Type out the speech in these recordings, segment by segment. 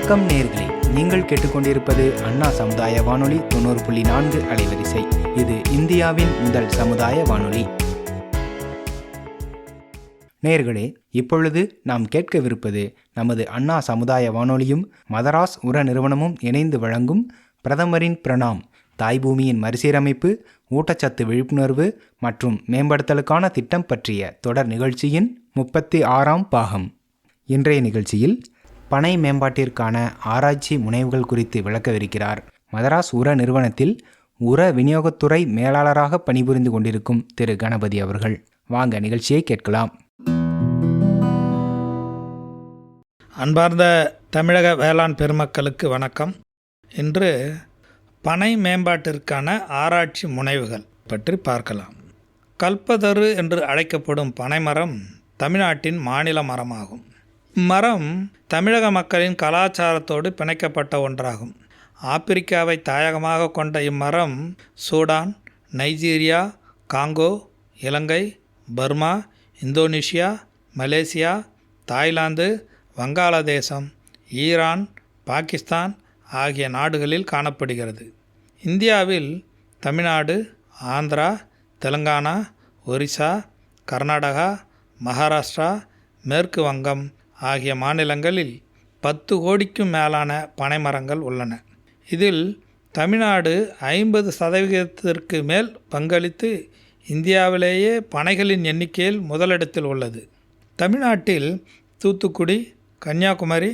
வணக்கம் நேயர்களே, நீங்கள் கேட்டுக்கொண்டிருப்பது அண்ணா சமுதாய வானொலி 90.4 அலைவரிசை. இது இந்தியாவின் முதல் சமுதாய வானொலி. நேயர்களே, இப்பொழுது நாம் கேட்கவிருப்பது நமது அண்ணா சமுதாய வானொலியும் மதராஸ் உர நிறுவனமும் இணைந்து வழங்கும் பிரதமரின் பிரணாம், தாய்பூமியின் மறுசீரமைப்பு, ஊட்டச்சத்து விழிப்புணர்வு மற்றும் மேம்படுத்தலுக்கான திட்டம் பற்றிய தொடர் நிகழ்ச்சியின் 36ஆம் பாகம். இன்றைய நிகழ்ச்சியில் பனை மேம்பாட்டிற்கான ஆராய்ச்சி முனைவுகள் குறித்து விளக்கவிருக்கிறார் மதராஸ் உர நிறுவனத்தில் உர விநியோகத்துறை மேலாளராக பணிபுரிந்து கொண்டிருக்கும் திரு கணபதி அவர்கள். வாங்க நிகழ்ச்சியை கேட்கலாம். அன்பார்ந்த தமிழக வேளாண் பெருமக்களுக்கு வணக்கம். இன்று பனை மேம்பாட்டிற்கான ஆராய்ச்சி முனைவுகள் பற்றி பார்க்கலாம். கல்பதரு என்று அழைக்கப்படும் பனைமரம் தமிழ்நாட்டின் மாநில மரமாகும். மரம் தமிழக மக்களின் கலாச்சாரத்தோடு பிணைக்கப்பட்ட ஒன்றாகும். ஆப்பிரிக்காவை தாயகமாக கொண்ட இம்மரம் Sudan, Nigeria, Congo, Ilangai, Burma, Indonesia, Malaysia, Thailand, Vangaladesam, Iran, Pakistan ஆகிய நாடுகளில் காணப்படுகிறது. இந்தியாவில் தமிழ்நாடு, ஆந்திரா, தெலுங்கானா, ஒரிசா, கர்நாடகா, மகாராஷ்டிரா, மேற்கு வங்கம் ஆகிய மாநிலங்களில் 10 கோடிக்கும் மேலான பனைமரங்கள் உள்ளன. இதில் தமிழ்நாடு 50% மேல் பங்களித்து இந்தியாவிலேயே பனைகளின் எண்ணிக்கையில் முதலிடத்தில் உள்ளது. தமிழ்நாட்டில் தூத்துக்குடி, கன்னியாகுமரி,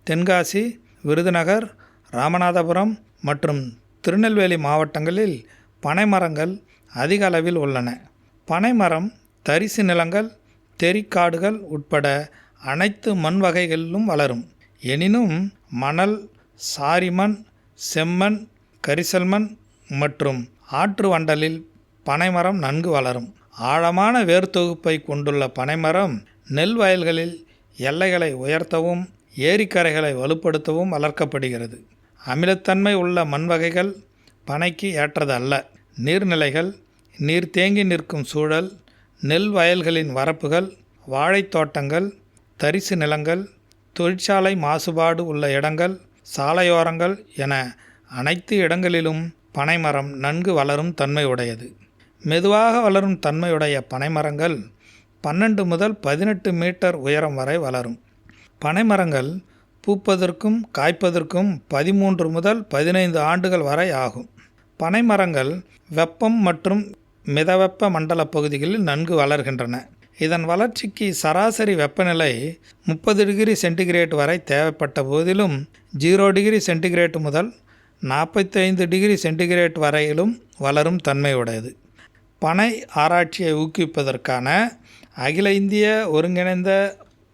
தென்காசி, விருதுநகர், ராமநாதபுரம் மற்றும் திருநெல்வேலி மாவட்டங்களில் பனைமரங்கள் அதிக அளவில் உள்ளன. பனைமரம் தரிசு நிலங்கள், தெரிக்காடுகள் உட்பட அனைத்து மண் வகைகளிலும் வளரும். எனினும் மணல், சாரிமண், செம்மண், கரிசல்மண் மற்றும் ஆற்று வண்டலில் பனைமரம் நன்கு வளரும். ஆழமான வேர்த்தொகுப்பை கொண்டுள்ள பனைமரம் நெல் வயல்களில் எல்லைகளை உயர்த்தவும் ஏரிக்கரைகளை வலுப்படுத்தவும் வளர்க்கப்படுகிறது. அமிலத்தன்மை உள்ள மண் வகைகள் பனைக்கு ஏற்றதல்ல. நீர்நிலைகள், நீர் தேங்கி நிற்கும் சூழல், நெல் வயல்களின் வரப்புகள், வாழைத்தோட்டங்கள், தரிசு நிலங்கள், தொழிற்சாலை மாசுபாடு உள்ள இடங்கள், சாலையோரங்கள் என அனைத்து இடங்களிலும் பனைமரம் நன்கு வளரும் தன்மை உடையது. மெதுவாக வளரும் தன்மையுடைய பனைமரங்கள் 12 முதல் 18 மீட்டர் உயரம் வரை வளரும். பனைமரங்கள் பூப்பதற்கும் காய்ப்பதற்கும் 13 முதல் 15 ஆண்டுகள் வரை ஆகும். பனைமரங்கள் வெப்பம் மற்றும் மிதவெப்ப மண்டல பகுதிகளில் நன்கு வளர்கின்றன. இதன் வளர்ச்சிக்கு சராசரி வெப்பநிலை 30 டிகிரி சென்டிகிரேட் வரை தேவைப்பட்ட போதிலும் 0 டிகிரி சென்டிகிரேட் முதல் 45 டிகிரி சென்டிகிரேட் வரையிலும் வளரும் தன்மையுடையது. பனை ஆராய்ச்சியை ஊக்குவிப்பதற்கான அகில இந்திய ஒருங்கிணைந்த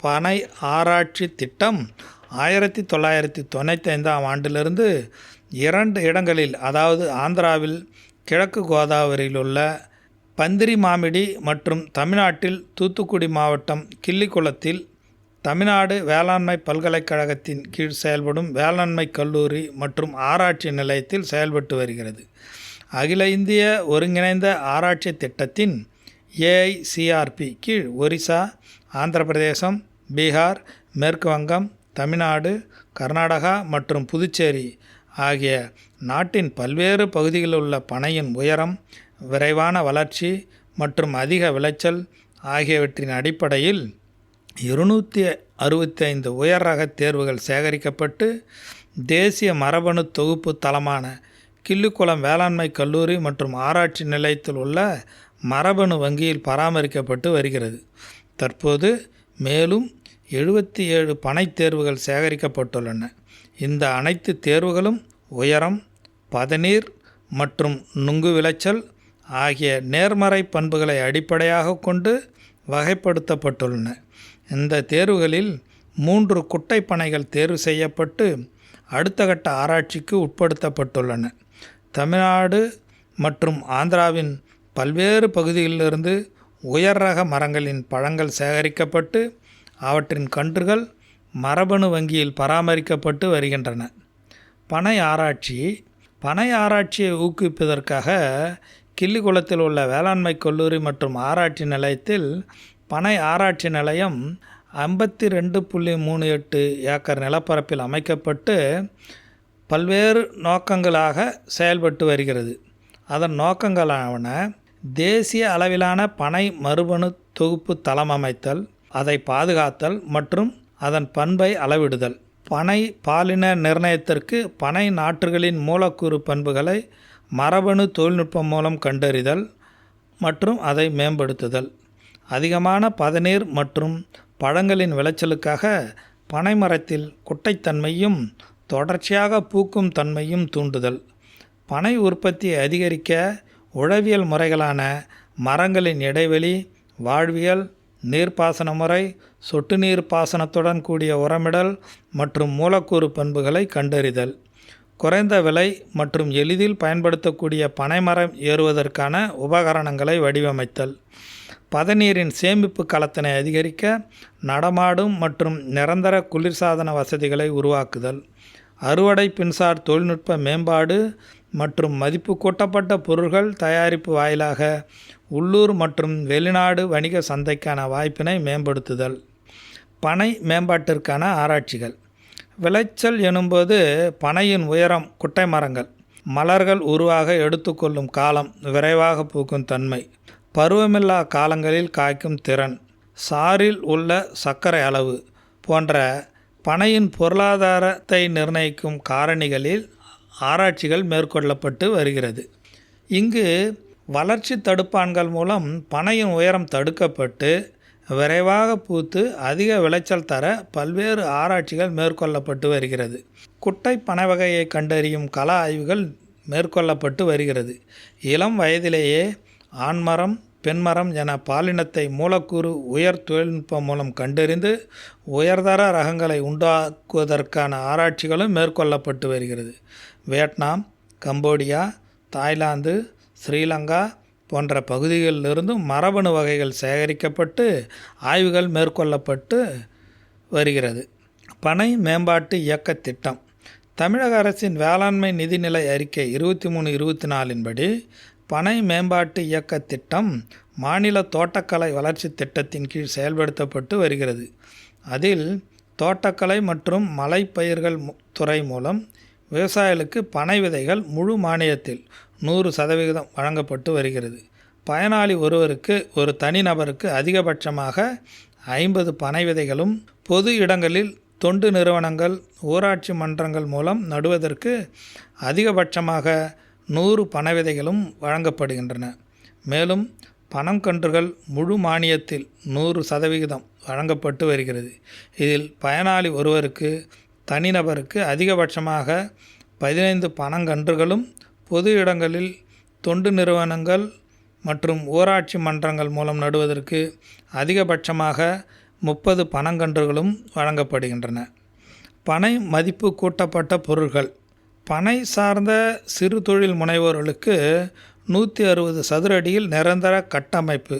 பனை ஆராய்ச்சி திட்டம் 1995ஆம் ஆண்டிலிருந்து 2 இடங்களில், அதாவது ஆந்திராவில் கிழக்கு கோதாவரியில் உள்ள பந்திரி மாமிடி மற்றும் தமிழ்நாட்டில் தூத்துக்குடி மாவட்டம் கிள்ளிக்குளத்தில் தமிழ்நாடு வேளாண்மை பல்கலைக்கழகத்தின் கீழ் செயல்படும் வேளாண்மை கல்லூரி மற்றும் ஆராய்ச்சி நிலையத்தில் செயல்பட்டு வருகிறது. அகில இந்திய ஒருங்கிணைந்த ஆராய்ச்சி திட்டத்தின் AICRP கீழ் ஒரிசா, ஆந்திர பிரதேசம், பீகார், மேற்கு வங்கம், தமிழ்நாடு, கர்நாடகா மற்றும் புதுச்சேரி ஆகிய நாட்டின் பல்வேறு பகுதிகளில் உள்ள பனையின் உயரம், விரைவான வளர்ச்சி மற்றும் அதிக விளைச்சல் ஆகியவற்றின் அடிப்படையில் 265 உயர் ரக தேர்வுகள் சேகரிக்கப்பட்டு தேசிய மரபணு தொகுப்பு தளமான கிள்ளிக்குளம் வேளாண்மை கல்லூரி மற்றும் ஆராய்ச்சி நிலையத்தில் உள்ள மரபணு வங்கியில் பராமரிக்கப்பட்டு வருகிறது. தற்போது மேலும் 77 பனை தேர்வுகள் சேகரிக்கப்பட்டுள்ளன. இந்த அனைத்து தேர்வுகளும் உயரம், பதநீர் மற்றும் நுங்கு விளைச்சல் ஆகிய நேர்மறை பண்புகளை அடிப்படையாக கொண்டு வகைப்படுத்தப்பட்டுள்ளன. இந்த தேர்வுகளில் 3 குட்டை பனைகள் தேர்வு செய்யப்பட்டு அடுத்த கட்ட ஆராய்ச்சிக்கு உட்படுத்தப்பட்டுள்ளன. தமிழ்நாடு மற்றும் ஆந்திராவின் பல்வேறு பகுதிகளிலிருந்து உயர் ரக மரங்களின் பழங்கள் சேகரிக்கப்பட்டு அவற்றின் கன்றுகள் மரபணு வங்கியில் பராமரிக்கப்பட்டு வருகின்றன. பனை ஆராய்ச்சியை ஊக்குவிப்பதற்காக கிள்ளிக்குளத்தில் உள்ள வேளாண்மை கல்லூரி மற்றும் ஆராய்ச்சி நிலையத்தில் பனை ஆராய்ச்சி நிலையம் 52.38 ஏக்கர் நிலப்பரப்பில் அமைக்கப்பட்டு பல்வேறு நோக்கங்களாக செயல்பட்டு வருகிறது. அதன் நோக்கங்களாவன தேசிய அளவிலான பனை மரபணு தொகுப்பு தளம் அமைத்தல், அதை பாதுகாத்தல் மற்றும் அதன் பண்பை அளவிடுதல், பனை பாலின நிர்ணயத்திற்கு பனை நாற்றுகளின் மூலக்கூறு பண்புகளை மரபணு தொழில்நுட்பம் மூலம் கண்டறிதல் மற்றும் அதை மேம்படுத்துதல், அதிகமான பதநீர் மற்றும் பழங்களின் விளைச்சலுக்காக பனை மரத்தில் குட்டைத்தன்மையும் தொடர்ச்சியாக பூக்கும் தன்மையும் தூண்டுதல், பனை உற்பத்தியை அதிகரிக்க உழவியல் முறைகளான மரங்களின் இடைவெளி, வாழ்வியல், நீர்ப்பாசன முறை, சொட்டு நீர் பாசனத்துடன் கூடிய உரமிடல் மற்றும் மூலக்கூறு பண்புகளை கண்டறிதல், குறைந்த விலை மற்றும் எளிதில் பயன்படுத்தக்கூடிய பனைமரம் ஏறுவதற்கான உபகரணங்களை வடிவமைத்தல், பதநீரின் சேமிப்பு களத்தினை அதிகரிக்க நடமாடும் மற்றும் நிரந்தர குளிர்சாதன வசதிகளை உருவாக்குதல், அறுவடை பின்சார் தொழில்நுட்ப மேம்பாடு மற்றும் மதிப்பு கூட்டப்பட்ட பொருட்கள் தயாரிப்பு வாயிலாக உள்ளூர் மற்றும் வெளிநாடு வணிக சந்தைக்கான வாய்ப்பினை மேம்படுத்துதல், பனை மேம்பாட்டிற்கான ஆராய்ச்சிகள். விளைச்சல் எனும்போது பனையின் உயரம், குட்டை மரங்கள், மலர்கள் உருவாக எடுத்துக்கொள்ளும் காலம், விரைவாக பூக்கும் தன்மை, பருவமில்லா காலங்களில் காய்க்கும் திறன், சாறில் உள்ள சர்க்கரை அளவு போன்ற பனையின் பொருளாதாரத்தை நிர்ணயிக்கும் காரணிகளில் ஆராய்ச்சிகள் மேற்கொள்ளப்பட்டு வருகிறது. இங்கு வளர்ச்சி தடுப்பான்கள் மூலம் பனையின் உயரம் தடுக்கப்பட்டு விரைவாக பூத்து அதிக விளைச்சல் தர பல்வேறு ஆராய்ச்சிகள் மேற்கொள்ளப்பட்டு வருகிறது. குட்டை பனை வகையை கண்டறியும் கள ஆய்வுகள் மேற்கொள்ளப்பட்டு வருகிறது. இளம் வயதிலேயே ஆண்மரம், பெண்மரம் என பாலினத்தை மூலக்கூறு உயர் தொழில்நுட்பம் மூலம் கண்டறிந்து உயர்தர ரகங்களை உண்டாக்குவதற்கான ஆராய்ச்சிகளும் மேற்கொள்ளப்பட்டு வருகிறது. வியட்நாம், கம்போடியா, தாய்லாந்து, ஸ்ரீலங்கா போன்ற பகுதிகளிலிருந்து மரபணு வகைகள் சேகரிக்கப்பட்டு ஆய்வுகள் மேற்கொள்ளப்பட்டு வருகிறது. பனை மேம்பாட்டு இயக்க திட்டம். தமிழக அரசின் வேளாண்மை நிதிநிலை அறிக்கை 23-24 படி பனை மேம்பாட்டு இயக்க திட்டம் மாநில தோட்டக்கலை வளர்ச்சி திட்டத்தின் கீழ் செயல்படுத்தப்பட்டு வருகிறது. அதில் தோட்டக்கலை மற்றும் மலைப்பயிர்கள் துறை மூலம் விவசாயிகளுக்கு பனை விதைகள் முழு மானியத்தில் 100% வழங்கப்பட்டு வருகிறது. பயனாளி ஒருவருக்கு, ஒரு தனிநபருக்கு அதிகபட்சமாக 50 பனை விதைகளும், பொது இடங்களில் தொண்டு நிறுவனங்கள், ஊராட்சி மன்றங்கள் மூலம் நடுவதற்கு அதிகபட்சமாக 100 பனை விதைகளும் வழங்கப்படுகின்றன. மேலும் பனங்கன்றுகள் முழு மானியத்தில் 100% வழங்கப்பட்டு வருகிறது. இதில் பயனாளி ஒருவருக்கு, தனிநபருக்கு அதிகபட்சமாக 15 பனங்கன்றுகளும், பொது இடங்களில் தொண்டு நிறுவனங்கள் மற்றும் ஊராட்சி மன்றங்கள் மூலம் நடுவதற்கு அதிகபட்சமாக 30 பனங்கன்றுகளும் வழங்கப்படுகின்றன. பனை மதிப்பு கூட்டப்பட்ட பொருட்கள். பனை சார்ந்த சிறு தொழில் முனைவோர்களுக்கு 160 சதுர அடியில் நிரந்தர கட்டமைப்பு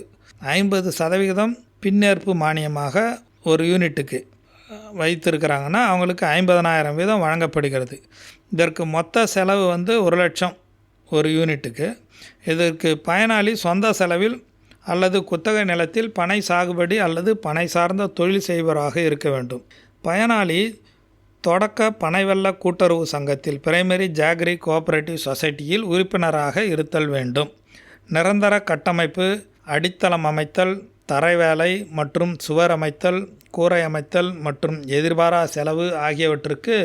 50% பின்னேற்பு மானியமாக ஒரு யூனிட்டுக்கு வைத்திருக்கிறாங்கன்னா அவங்களுக்கு 50,000 வீதம் வழங்கப்படுகிறது. இதற்கு மொத்த செலவு 1 லட்சம் ஒரு யூனிட்டுக்கு. இதற்கு பயனாளி சொந்த செலவில் அல்லது குத்தகை நிலத்தில் பனை சாகுபடி அல்லது பனை சார்ந்த தொழில் செய்பவராக இருக்க வேண்டும். பயனாளி தொடக்க பனை வெள்ள கூட்டுறவு சங்கத்தில் பிரைமரி ஜாகரி கோஆபரேட்டிவ் சொசைட்டியில் உறுப்பினராக இருத்தல் வேண்டும். நிரந்தர கட்டமைப்பு, அடித்தளம் அமைத்தல், தரை வேலை மற்றும் சுவர் அமைத்தல், கூரை அமைத்தல் மற்றும் எதிர்பாரா செலவு ஆகியவற்றுக்கு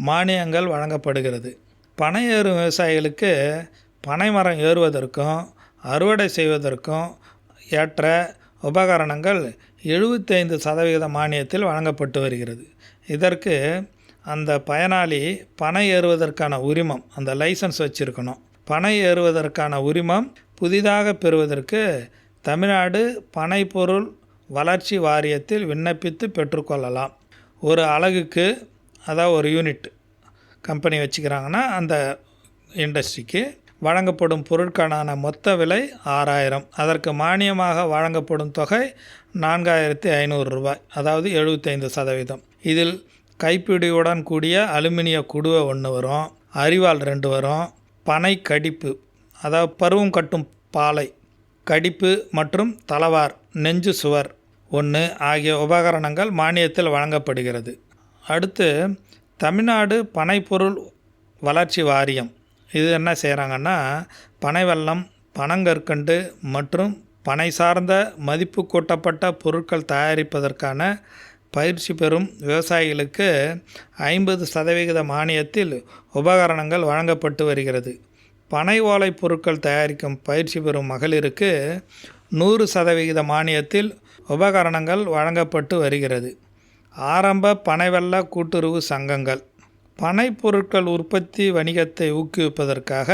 மானியங்கள் வழங்கப்படுகிறது. பனை ஏறும் விவசாயிகளுக்கு பனை மரம் ஏறுவதற்கும் அறுவடை செய்வதற்கும் ஏற்ற உபகரணங்கள் 75% மானியத்தில் வழங்கப்பட்டு வருகிறது. இதற்கு அந்த பயனாளி பனை ஏறுவதற்கான உரிமம், அந்த லைசன்ஸ் வச்சுருக்கணும். பனை ஏறுவதற்கான உரிமம் புதிதாக பெறுவதற்கு தமிழ்நாடு பனைப்பொருள் வளர்ச்சி வாரியத்தில் விண்ணப்பித்து பெற்றுக்கொள்ளலாம். ஒரு அலகுக்கு, அதாவது ஒரு யூனிட் கம்பெனி வச்சுக்கிறாங்கன்னா அந்த இண்டஸ்ட்ரிக்கு வழங்கப்படும் பொருட்களுக்கான மொத்த விலை 6,000. அதற்கு மானியமாக வழங்கப்படும் தொகை 4,500 ரூபாய், அதாவது 75%. இதில் கைப்பிடியுடன் கூடிய அலுமினிய குடுவை 1 வரும், அரிவாள் 2 வரும், பனை கடிப்பு, அதாவது பருவம் கட்டும் பாலை, கடிப்பு மற்றும் தளவார், நெஞ்சு சுவர், 1 ஆகிய உபகரணங்கள் மானியத்தில் வழங்கப்படுகிறது. அடுத்து தமிழ்நாடு பனைப்பொருள் வளர்ச்சி வாரியம் இது என்ன செய்கிறாங்கன்னா, பனை வெல்லம், பனங்கற்கண்டு மற்றும் பனை சார்ந்த மதிப்பு கூட்டப்பட்ட பொருட்கள் தயாரிப்பதற்கான பயிற்சி பெறும் விவசாயிகளுக்கு 50% மானியத்தில் உபகரணங்கள் வழங்கப்பட்டு வருகிறது. பனை ஓலை பொருட்கள் தயாரிக்கும் பயிற்சி பெறும் மகளிருக்கு 100% மானியத்தில் உபகரணங்கள் வழங்கப்பட்டு வருகிறது. ஆரம்ப பனை வெல்ல கூட்டுறவு சங்கங்கள் பனை பொருட்கள் உற்பத்தி வணிகத்தை ஊக்குவிப்பதற்காக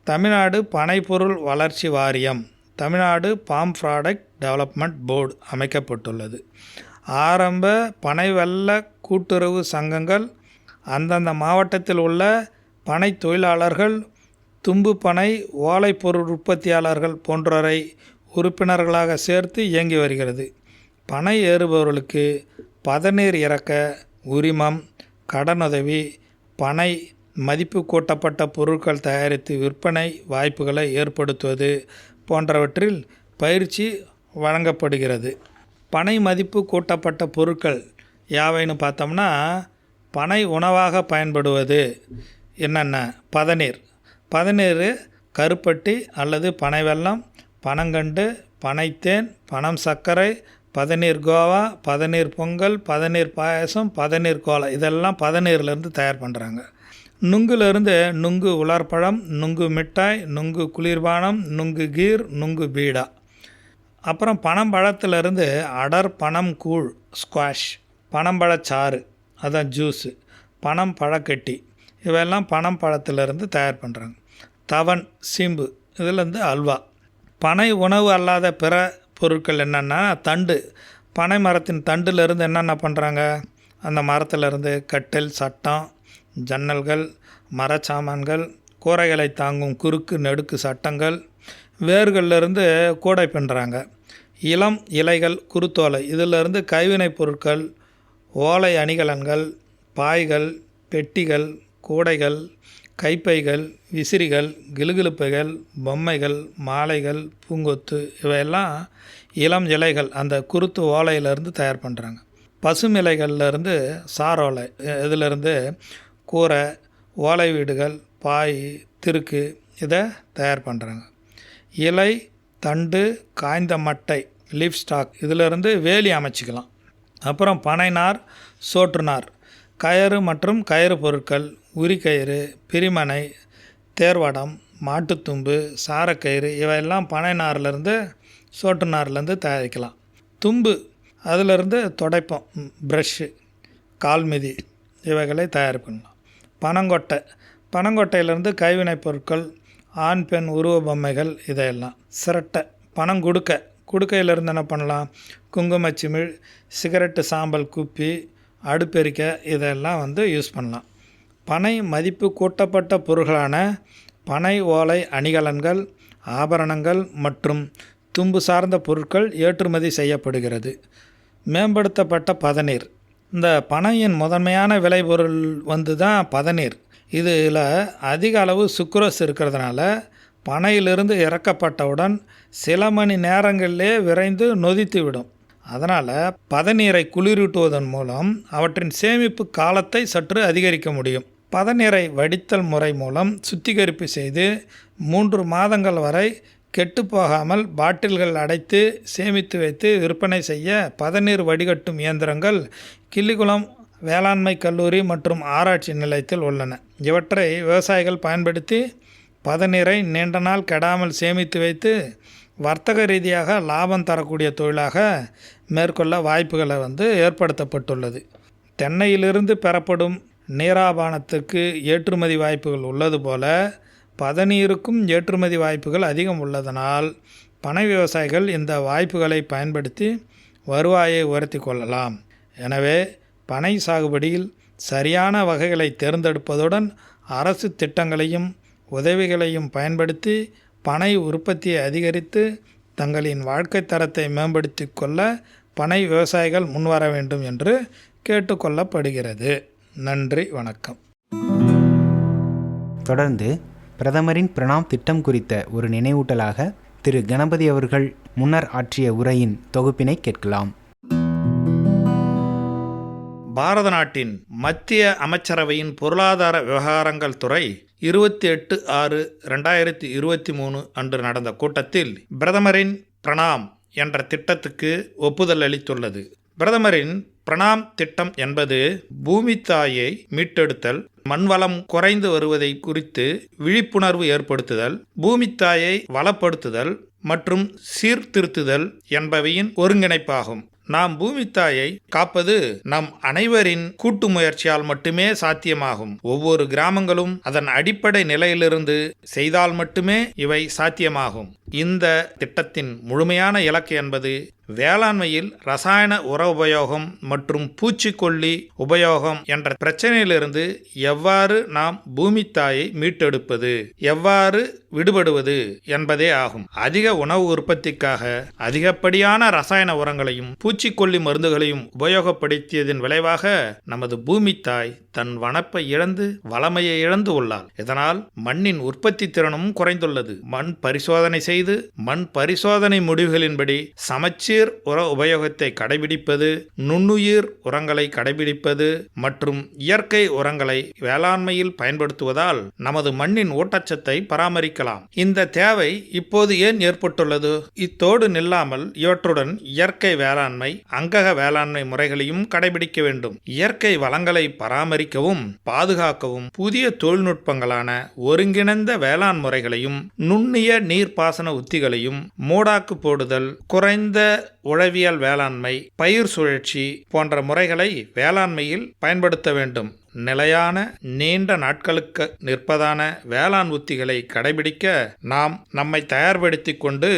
தமிழ்நாடு பனைப்பொருள் வளர்ச்சி வாரியம், Tamil Nadu palm product development board அமைக்கப்பட்டுள்ளது. ஆரம்ப பனை வெல்ல கூட்டுறவு சங்கங்கள் அந்தந்த மாவட்டத்தில் உள்ள பனை தொழிலாளர்கள், தும்பு பனை ஓலை பொருள் உற்பத்தியாளர்கள் போன்றோரை உறுப்பினர்களாக சேர்த்து இயங்கி வருகிறது. பனை ஏறுபவர்களுக்கு பதநீர் இறக்க உரிமம், கடனுதவி, பனை மதிப்பு கூட்டப்பட்ட பொருட்கள் தயாரித்து விற்பனை வாய்ப்புகளை ஏற்படுத்துவது போன்றவற்றில் பயிற்சி வழங்கப்படுகிறது. பனை மதிப்பு கூட்டப்பட்ட பொருட்கள் யாவைன்னு பார்த்தோம்னா, பனை உணவாக பயன்படுவது என்னென்ன? பதநீர், கருப்பட்டி அல்லது பனை வெல்லம், பனங்கண்டு, பனைத்தேன், பனம் சர்க்கரை, பதநீர் கோவா, பதநீர் பொங்கல், பதநீர் பாயசம், பதநீர் கோலா இதெல்லாம் பதநீர்லேருந்து தயார் பண்ணுறாங்க. நுங்குலேருந்து நுங்கு உலர்பழம், நுங்கு மிட்டாய், நுங்கு குளிர்பானம், நுங்கு கீர், நுங்கு பீடா. அப்புறம் பனம்பழத்திலிருந்து அடர் பனம் கூழ் ஸ்குவாஷ், பனம்பழச்சாறு அதான் ஜூஸு, பனம் பழக்கட்டி இவையெல்லாம் பனம் பழத்திலிருந்து தயார் பண்ணுறாங்க. தவன், சீம்பு இதிலேருந்து அல்வா. பனை உணவு அல்லாத பிற பொருட்கள் என்னென்னா, தண்டு, பனை மரத்தின் தண்டுலேருந்து என்னென்ன பண்ணுறாங்க? அந்த மரத்திலிருந்து கட்டில், சட்டம், ஜன்னல்கள், மரச்சாமான்கள், கூரைகளை தாங்கும் குறுக்கு நெடுக்கு சட்டங்கள், வேர்களிலிருந்து கூடை பின்னுறாங்க. இளம் இலைகள், குருத்தோலை இதிலிருந்து கைவினைப் பொருட்கள், ஓலை அணிகலன்கள், பாய்கள், பெட்டிகள், கூடைகள், கைப்பைகள், விசிறிகள், கிளுகிளுப்பைகள், பொம்மைகள், மாலைகள், பூங்கொத்து இவையெல்லாம் இளம் இலைகள் அந்த குருத்து ஓலையிலேருந்து தயார் பண்ணுறாங்க. பசுமிலைகள்லேருந்து சாரோலை இதிலிருந்து கூரை, ஓலை வீடுகள், பாய், திருக்கு இதை தயார் பண்ணுறாங்க. இலை, தண்டு, காய்ந்த மட்டை, லீஃப் ஸ்டாக் இதிலிருந்து வேலி அமைச்சிக்கலாம். அப்புறம் பனைநார், சோற்றுநார், கயறு மற்றும் கயிறு பொருட்கள், உரிக்கயிறு, பிரிமனை, தேர்வடம், மாட்டுத்தும்பு, சாரக்கயிறு இவையெல்லாம் பனைநார்லேருந்து சோற்றுநார்லேருந்து தயாரிக்கலாம். தும்பு அதிலிருந்து துடைப்பம், ப்ரஷ்ஷு, கால்மிதி இவைகளை தயார் பண்ணலாம். பனங்கொட்டையிலேருந்து கைவினைப் பொருட்கள், ஆண் பெண் உருவ பொம்மைகள் இதையெல்லாம். சிரட்டை, குடுக்கையிலேருந்து என்ன பண்ணலாம்? குங்குமச்சிமிழ், சிகரெட்டு சாம்பல் குப்பி, அடுப்பெரிக்க இதெல்லாம் யூஸ் பண்ணலாம். பனை மதிப்பு கூட்டப்பட்ட பொருள்களான பனை ஓலை அணிகலன்கள், ஆபரணங்கள் மற்றும் தும்பு சார்ந்த பொருட்கள் ஏற்றுமதி செய்யப்படுகிறது. மேம்படுத்தப்பட்ட பதநீர், இந்த பனையின் முதன்மையான விளைபொருள் தான் பதநீர். இதில் அதிக அளவு சுக்ரோஸ் இருக்கிறதுனால பனையிலிருந்து இறக்கப்பட்டவுடன் சில மணி நேரங்களிலே விரைந்து நொதித்து விடும். அதனால் பதநீரை குளிரூட்டுவதன் மூலம் அவற்றின் சேமிப்பு காலத்தை சற்று அதிகரிக்க முடியும். பதநீரை வடித்தல் முறை மூலம் சுத்திகரிப்பு செய்து 3 மாதங்கள் வரை கெட்டுப்போகாமல் பாட்டில்கள் அடைத்து சேமித்து வைத்து விற்பனை செய்ய பதநீர் வடிகட்டும் இயந்திரங்கள் கிள்ளிக்குளம் வேளாண்மை கல்லூரி மற்றும் ஆராய்ச்சி நிலையத்தில் உள்ளன. இவற்றை விவசாயிகள் பயன்படுத்தி பதநீரை நீண்ட நாள் கெடாமல் சேமித்து வைத்து வர்த்தக ரீதியாக லாபம் தரக்கூடிய தொழிலாக மேற்கொள்ள வாய்ப்புகளை ஏற்படுத்தப்பட்டுள்ளது. தென்னையிலிருந்து பெறப்படும் நீராபானத்துக்கு ஏற்றுமதி வாய்ப்புகள் உள்ளது போல பதநீருக்கும் ஏற்றுமதி வாய்ப்புகள் அதிகம் உள்ளதனால் பனை விவசாயிகள் இந்த வாய்ப்புகளை பயன்படுத்தி வருவாயை உயர்த்தி கொள்ளலாம். எனவே பனை சாகுபடியில் சரியான வகைகளை தேர்ந்தெடுப்பதுடன் அரசு திட்டங்களையும் உதவிகளையும் பயன்படுத்தி பனை உற்பத்தியை அதிகரித்து தங்களின் வாழ்க்கை தரத்தை மேம்படுத்தி கொள்ள பனை விவசாயிகள் முன்வர வேண்டும் என்று கேட்டுக்கொள்ளப்படுகிறது. நன்றி, வணக்கம். தொடர்ந்து பிரதமரின் பிரணாம் திட்டம் குறித்த ஒரு நினைவூட்டலாக திரு கணபதி அவர்கள் முன்னர் ஆற்றிய உரையின் தொகுப்பினை கேட்கலாம். பாரத நாட்டின் மத்திய அமைச்சரவையின் பொருளாதார விவகாரங்கள் துறை 28/6/2023 அன்று நடந்த கூட்டத்தில் பிரதமரின் பிரணாம் என்ற திட்டத்துக்கு ஒப்புதல் அளித்துள்ளது. பிரதமரின் பிரணாம் திட்டம் என்பது பூமி தாயை மீட்டெடுத்தல், மண்வளம் குறைந்து வருவதை குறித்து விழிப்புணர்வு ஏற்படுத்துதல், பூமி தாயை வளப்படுத்துதல் மற்றும் சீர்திருத்துதல் என்பவையின் ஒருங்கிணைப்பாகும். நாம் பூமி தாயை காப்பது நம் அனைவரின் கூட்டு முயற்சியால் மட்டுமே சாத்தியமாகும். ஒவ்வொரு கிராமங்களும் அதன் அடிப்படை நிலையிலிருந்து செய்தால் மட்டுமே இவை சாத்தியமாகும். இந்த திட்டத்தின் முழுமையான இலக்கு என்பது வேளாண்மையில் ரசாயன உர உபயோகம் மற்றும் பூச்சிக்கொல்லி உபயோகம் என்ற பிரச்சனையிலிருந்து எவ்வாறு நாம் பூமி தாயை மீட்டெடுப்பது, எவ்வாறு விடுபடுவது என்பதே ஆகும். அதிக உணவு உற்பத்திக்காக அதிகப்படியான ரசாயன உரங்களையும் பூச்சிக்கொல்லி மருந்துகளையும் உபயோகப்படுத்தியதன் விளைவாக நமது பூமி தாய் தன் வனப்பை இழந்து வளமையை இழந்து உள்ளாள். இதனால் மண்ணின் உற்பத்தி திறனும் குறைந்துள்ளது. மண் பரிசோதனை செய்து மண் பரிசோதனை முடிவுகளின்படி சமச்சீர் உர உபயோகத்தை கடைபிடிப்பது, நுண்ணுயிர் உரங்களை கடைபிடிப்பது மற்றும் இயற்கை உரங்களை வேளாண்மையில் பயன்படுத்துவதால் நமது மண்ணின் ஊட்டச்சத்தை பராமரிக்கலாம். இந்த தேவை இப்போது ஏன் ஏற்பட்டுள்ளது? இத்தோடு நில்லாமல் இவற்றுடன் இயற்கை வேளாண்மை, அங்கக வேளாண்மை முறைகளையும் கடைபிடிக்க வேண்டும். இயற்கை வளங்களை பராமரிக்கவும் பாதுகாக்கவும் புதிய தொழில்நுட்பங்களான ஒருங்கிணைந்த வேளாண் முறைகளையும் நுண்ணிய நீர்ப்பாசன உத்திகளையும், மூடாக்கு போடுதல், குறைந்த உழவியல் வேளாண்மை, பயிர் சுழற்சி போன்ற முறைகளை வேளாண்மையில் பயன்படுத்த வேண்டும். நிலையான நீண்ட நாட்களுக்கு நிற்பதான வேளாண் உத்திகளை கடைபிடிக்க நாம் நம்மை தயார்படுத்தி கொண்டு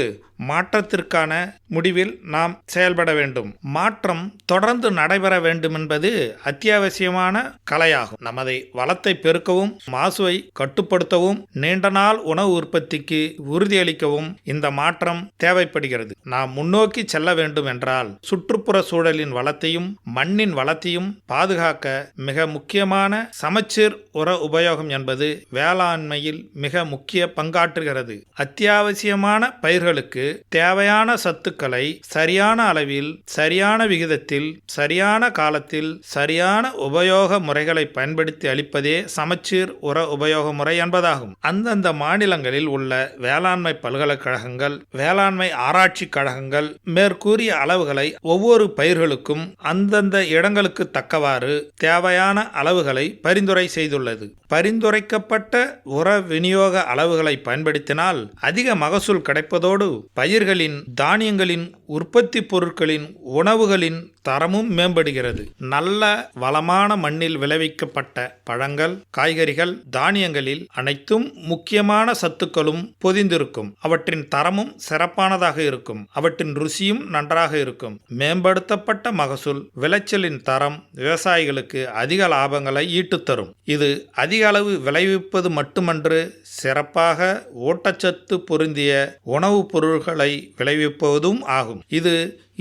மாற்றத்திற்கான முடிவில் நாம் செயல்பட வேண்டும். மாற்றம் தொடர்ந்து நடைபெற வேண்டும் என்பது அத்தியாவசியமான கலையாகும். நமது வளத்தை பெருக்கவும், மாசுவை கட்டுப்படுத்தவும், நீண்ட நாள் உணவு உற்பத்திக்கு உறுதியளிக்கவும் இந்த மாற்றம் தேவைப்படுகிறது. நாம் முன்னோக்கி செல்ல வேண்டும் என்றால் சுற்றுப்புற சூழலின் வளத்தையும் மண்ணின் வளத்தையும் பாதுகாக்க மிக முக்கியமான சமச்சீர் உர உபயோகம் என்பது வேளாண்மையில் மிக முக்கிய பங்காற்றுகிறது. அத்தியாவசியமான பயிர்களுக்கு தேவையான சத்துக்களை சரியான அளவில், சரியான விகிதத்தில், சரியான காலத்தில், சரியான உபயோக முறைகளை பயன்படுத்தி அளிப்பதே சமச்சீர் உர உபயோக முறை என்பதாகும். அந்தந்த மாநிலங்களில் உள்ள வேளாண்மை பல்கலைக்கழகங்கள், வேளாண்மை ஆராய்ச்சி கழகங்கள் மேற்கூறிய அளவுகளை ஒவ்வொரு பயிர்களுக்கும் அந்தந்த இடங்களுக்கு தக்கவாறு தேவையான அளவுகளை பரிந்துரை செய்துள்ளது. பரிந்துரைக்கப்பட்ட உர விநியோக அளவுகளை பயன்படுத்தினால் அதிக மகசூல் கிடைப்பதோடு பயிர்களின், தானியங்களின், உற்பத்தி பொருட்களின், உணவுகளின் தரமும் மேம்படுகிறது. நல்ல வளமான மண்ணில் விளைவிக்கப்பட்ட பழங்கள், காய்கறிகள், தானியங்களில் அனைத்தும் முக்கியமான சத்துக்களும் பொதிந்திருக்கும். அவற்றின் தரமும் சிறப்பானதாக இருக்கும். அவற்றின் ருசியும் நன்றாக இருக்கும். மேம்படுத்தப்பட்ட மகசூல், விளைச்சலின் தரம் விவசாயிகளுக்கு அதிக லாபங்களை ஈட்டுத்தரும். இது அதிக அளவு விளைவிப்பது மட்டுமன்று, சிறப்பாக ஊட்டச்சத்து பொருந்திய உணவுப் பொருள்களை விளைவிப்பதும் ஆகும். இது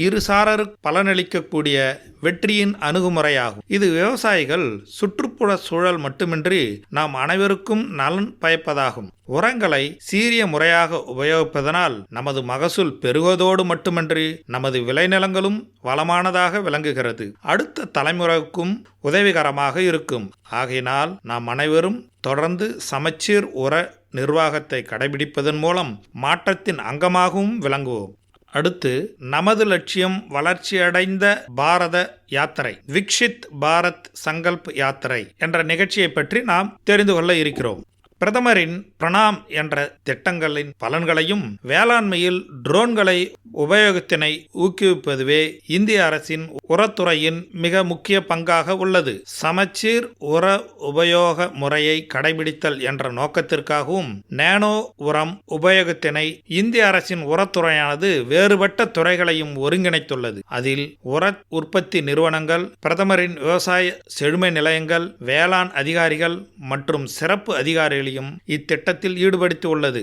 இருசாரருக்கு பலனளிக்கக்கூடிய வெற்றியின் அணுகுமுறையாகும். இது விவசாயிகள், சுற்றுப்புற சூழல் மட்டுமின்றி நாம் அனைவருக்கும் நலன் பயப்பதாகும். உரங்களை சீரிய முறையாக உபயோகிப்பதனால் நமது மகசூல் பெருகுவதோடு மட்டுமன்றி நமது விளைநிலங்களும் வளமானதாக விளங்குகிறது. அடுத்த தலைமுறைக்கும் உதவிகரமாக இருக்கும். ஆகையினால் நாம் அனைவரும் தொடர்ந்து சமச்சீர் உர நிர்வாகத்தை கடைபிடிப்பதன் மூலம் மாற்றத்தின் அங்கமாகவும் விளங்குவோம். அடுத்து நமது லட்சியம் வளர்ச்சியடைந்த பாரத யாத்திரை, விக்ஷித் பாரத் சங்கல்ப் யாத்திரை என்ற நிகழ்ச்சியை பற்றி நாம் தெரிந்து கொள்ள இருக்கிறோம். பிரதமரின் பிரணாம் என்ற திட்டங்களின் பலன்களையும் வேளாண்மையில் ட்ரோன்களை உபயோகத்தினை ஊக்குவிப்பதுவே இந்திய அரசின் உரத்துறையின் மிக முக்கிய பங்காக உள்ளது. சமச்சீர் உர உபயோக முறையை கடைபிடித்தல் என்ற நோக்கத்திற்காகவும் நேனோ உரம் உபயோகத்தினை இந்திய அரசின் உரத்துறையானது வேறுபட்ட துறைகளையும் ஒருங்கிணைத்துள்ளது. அதில் உர உற்பத்தி நிறுவனங்கள், பிரதமரின் விவசாய செழுமை நிலையங்கள், வேளாண் அதிகாரிகள் மற்றும் சிறப்பு அதிகாரிகளையும் இத்திட்டத்தில் ஈடுபடுத்தி உள்ளது.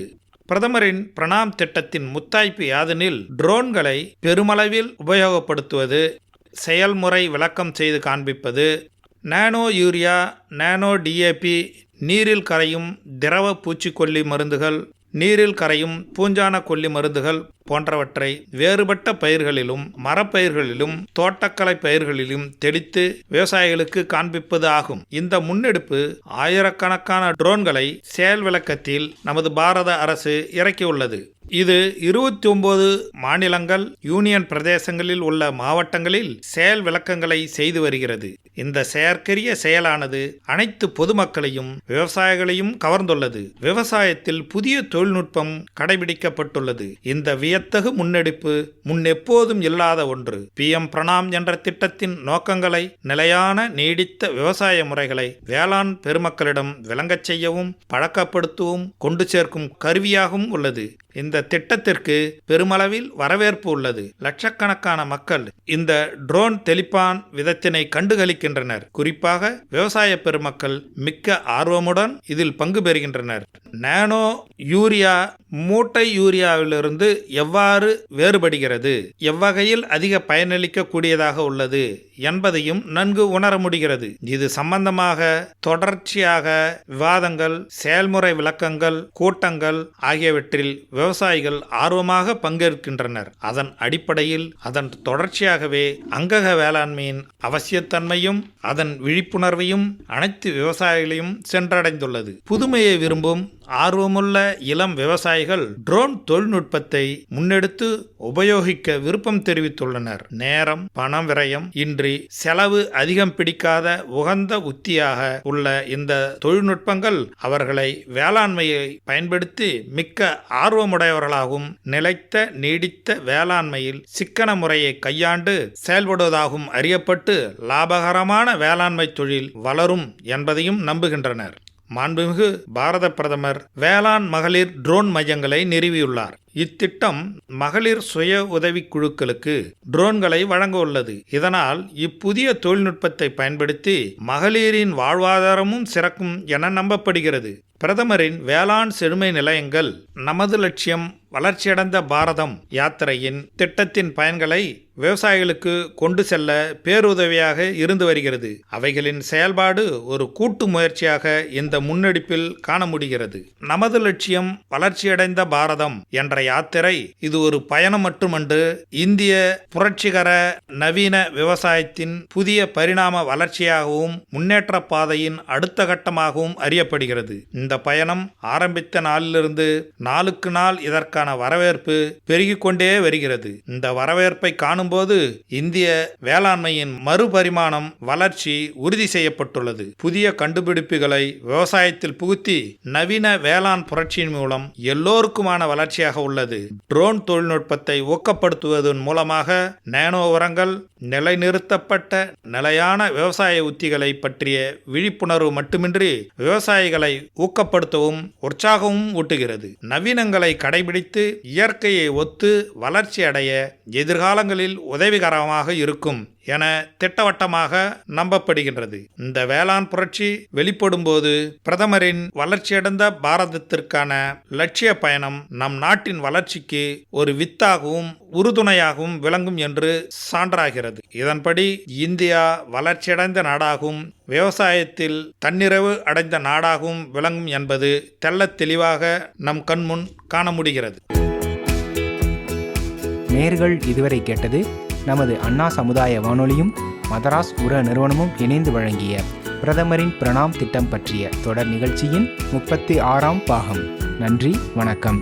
பிரதமரின் பிரணாம் திட்டத்தின் முத்தாய்ப்பு யாதெனில் ட்ரோன்களை பெருமளவில் உபயோகப்படுத்துவது, செயல்முறை விளக்கம் செய்து காண்பிப்பது, நானோ யூரியா, நானோ டிஏபி, நீரில் கரையும் திரவ பூச்சிக்கொல்லி மருந்துகள், நீரில் கரையும் பூஞ்சான கொல்லி மருந்துகள் போன்றவற்றை வேறுபட்ட பயிர்களிலும் மரப்பயிர்களிலும் தோட்டக்கலை பயிர்களிலும் தெளித்து விவசாயிகளுக்கு காண்பிப்பது ஆகும். இந்த முன்னெடுப்பு ஆயிரக்கணக்கான ட்ரோன்களை செயல் விளக்கத்தில் நமது பாரத அரசு இறக்கியுள்ளது. இது 29 மாநிலங்கள், யூனியன் பிரதேசங்களில் உள்ள மாவட்டங்களில் செயல் விளக்கங்களை செய்து வருகிறது. இந்த செயற்கரிய செயலானது அனைத்து பொதுமக்களையும் விவசாயிகளையும் கவர்ந்துள்ளது. விவசாயத்தில் புதிய தொழில்நுட்பம் கடைபிடிக்கப்பட்டுள்ளது. இந்த வியத்தகு முன்னெடுப்பு முன்னெப்போதும் இல்லாத ஒன்று. PM பிரணாம் என்ற திட்டத்தின் நோக்கங்களை நிலையான நீடித்த விவசாய முறைகளை வேளாண் பெருமக்களிடம் விளங்கச் செய்யவும் பழக்கப்படுத்தவும் கொண்டு சேர்க்கும் கருவியாகவும் உள்ளது. இந்த திட்டத்திற்கு பெருமளவில் வரவேற்பு உள்ளது. லட்சக்கணக்கான மக்கள் இந்த ட்ரோன் தெளிப்பான் விதத்தினை கண்டுகளிக்கின்றனர். குறிப்பாக விவசாய பெருமக்கள் மிக்க ஆர்வமுடன் இதில் பங்கு பெறுகின்றனர். நானோ யூரியா மூட்டை யூரியாவிலிருந்து எவ்வாறு வேறுபடுகிறது, எவ்வகையில் அதிக பயனளிக்க கூடியதாக உள்ளது என்பதையும் நன்கு உணர முடிகிறது. இது சம்பந்தமாக தொடர்ச்சியாக விவாதங்கள், செயல்முறை விளக்கங்கள், கூட்டங்கள் ஆகியவற்றில் விவசாயிகள் ஆர்வமாக பங்கேற்கின்றனர். அதன் அடிப்படையில் அதன் தொடர்ச்சியாகவே அங்கக வேளாண்மையின் அவசியத்தன்மையும் அதன் விழிப்புணர்வையும் அனைத்து விவசாயிகளையும் சென்றடைந்துள்ளது. புதுமையை விரும்பும் ஆர்வமுள்ள இளம் விவசாயிகள் ட்ரோன் தொழில்நுட்பத்தை முன்னெடுத்து உபயோகிக்க விருப்பம் தெரிவித்துள்ளனர். நேரம், பணம் விரயம் இன்றி செலவு அதிகம் பிடிக்காத உகந்த உத்தியாக உள்ள இந்த தொழில்நுட்பங்கள் அவர்களை வேளாண்மையை பயன்படுத்தி மிக்க ஆர்வமுடையவர்களாகவும் நிலைத்த நீடித்த வேளாண்மையில் சிக்கன முறையை கையாண்டு செயல்படுவதாகவும் அறியப்பட்டு லாபகரமான வேளாண்மை தொழில் வளரும் என்பதையும் நம்புகின்றனர். மாண்புமிகு பாரத பிரதமர் வேளாண் மகளிர் ட்ரோன் மையங்களை நிறுவியுள்ளார். இத்திட்டம் மகளிர் சுய உதவிக் குழுக்களுக்கு ட்ரோன்களை வழங்க உள்ளது. இதனால் இப்புதிய தொழில்நுட்பத்தை பயன்படுத்தி மகளிரின் வாழ்வாதாரமும் சிறக்கும் என நம்பப்படுகிறது. பிரதமரின் வேளாண் செழுமை நிலையங்கள் நமது லட்சியம் வளர்ச்சியடைந்த பாரதம் யாத்திரையின் திட்டத்தின் பயன்களை விவசாயிகளுக்கு கொண்டு செல்ல பேருதவியாக இருந்து வருகிறது. அவைகளின் செயல்பாடு ஒரு கூட்டு முயற்சியாக இந்த முன்னெடுப்பில் காண முடிகிறது. நமது லட்சியம் வளர்ச்சியடைந்த பாரதம் என்ற யாத்திரை இது ஒரு பயணம் மட்டுமன்று, இந்திய புரட்சிகர நவீன விவசாயத்தின் புதிய பரிணாம வளர்ச்சியாகவும் முன்னேற்ற பாதையின் அடுத்த கட்டமாகவும் அறியப்படுகிறது. இந்த பயணம் ஆரம்பித்த நாளிலிருந்து நாளுக்கு நாள் இதற்கான வரவேற்பு பெருகிக் கொண்டே வருகிறது. இந்த வரவேற்பை காணும்போது இந்திய வேளாண்மையின் மறுபரிமாணம் வளர்ச்சி உறுதி செய்யப்பட்டுள்ளது. புதிய கண்டுபிடிப்புகளை விவசாயத்தில் புகுத்தி நவீன வேளாண் புரட்சியின் மூலம் எல்லோருக்குமான வளர்ச்சியாக உள்ளது. ட்ரோன் தொழில்நுட்பத்தை ஊக்கப்படுத்துவதன் மூலமாக நானோ உரங்கள், நிலைநிறுத்தப்பட்ட நிலையான விவசாய உத்திகளை பற்றிய விழிப்புணர்வு மட்டுமின்றி விவசாயிகளை ஊக்கப்படுத்தவும் உற்சாகமும் ஊட்டுகிறது. நவீனங்களை கடைபிடித்து இயற்கையை ஒத்து வளர்ச்சி அடைய எதிர்காலங்களில் உதவிகரமாக இருக்கும் என திட்டவட்டமாக நம்பப்படுகின்றது. இந்த வேளாண் புரட்சி வெளிப்படும் போது பிரதமரின் வளர்ச்சியடைந்த பாரதத்திற்கான லட்சிய பயணம் நம் நாட்டின் வளர்ச்சிக்கு ஒரு வித்தாகவும் உறுதுணையாகவும் விளங்கும் என்று சான்றாகிறது. இதன்படி இந்தியா வளர்ச்சியடைந்த நாடாகவும் விவசாயத்தில் தன்னிறைவு அடைந்த நாடாகவும் விளங்கும் என்பது தெள்ளத் தெளிவாக நம் கண்முன் காண முடிகிறது. நேர்கள் இதுவரை கேட்டது நமது அண்ணா சமுதாய வானொலியும் மதராஸ் உர நிறுவனமும் இணைந்து வழங்கிய பிரதமரின் பிரணாம் திட்டம் பற்றிய தொடர் நிகழ்ச்சியின் 36ஆம் பாகம். நன்றி, வணக்கம்.